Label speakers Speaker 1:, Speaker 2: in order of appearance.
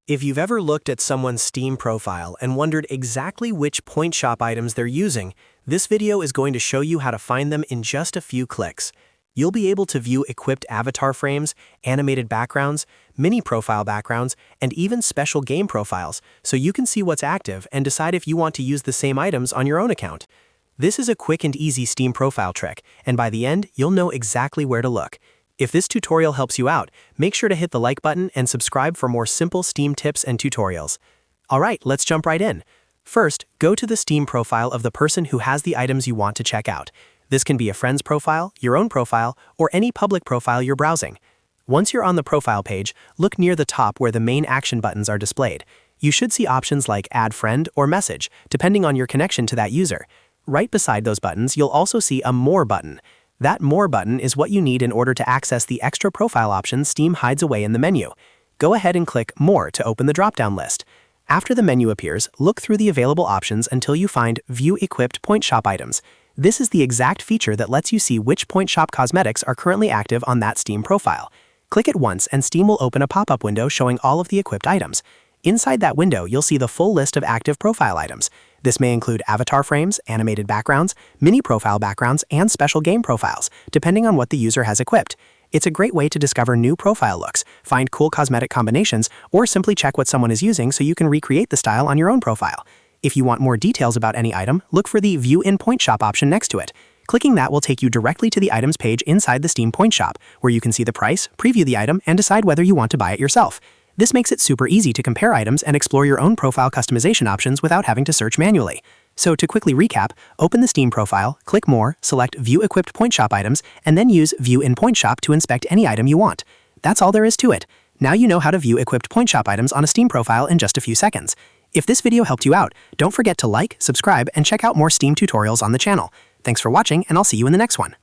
Speaker 1: If you've ever looked at someone's Steam profile and wondered exactly which point shop items they're using, this video is going to show you how to find them in just a few clicks. You'll be able to view equipped avatar frames, animated backgrounds, mini profile backgrounds, and even special game profiles, so you can see what's active and decide if you want to use the same items on your own account. This is a quick and easy Steam profile trick, and by the end, you'll know exactly where to look. If this tutorial helps you out, make sure to hit the like button and subscribe for more simple Steam tips and tutorials. Alright, let's jump right in. First, go to the Steam profile of the person who has the items you want to check out. This can be a friend's profile, your own profile, or any public profile you're browsing. Once you're on the profile page, look near the top where the main action buttons are displayed. You should see options like Add Friend or Message, depending on your connection to that user. Right beside those buttons, you'll also see a More button. That More button is what you need in order to access the extra profile options Steam hides away in the menu. Go ahead and click More to open the drop-down list. After the menu appears, look through the available options until you find View Equipped Point Shop Items. This is the exact feature that lets you see which point shop cosmetics are currently active on that Steam profile. Click it once and Steam will open a pop-up window showing all of the equipped items. Inside that window, you'll see the full list of active profile items. This may include avatar frames, animated backgrounds, mini profile backgrounds, and special game profiles, depending on what the user has equipped. It's a great way to discover new profile looks, find cool cosmetic combinations, or simply check what someone is using so you can recreate the style on your own profile. If you want more details about any item, look for the View in Point Shop option next to it. Clicking that will take you directly to the items page inside the Steam Point Shop, where you can see the price, preview the item, and decide whether you want to buy it yourself. This makes it super easy to compare items and explore your own profile customization options without having to search manually. So to quickly recap, open the Steam profile, click More, select View Equipped Point Shop Items, and then use View in Point Shop to inspect any item you want. That's all there is to it. Now you know how to view equipped point shop items on a Steam profile in just a few seconds. If this video helped you out, don't forget to like, subscribe, and check out more Steam tutorials on the channel. Thanks for watching, and I'll see you in the next one.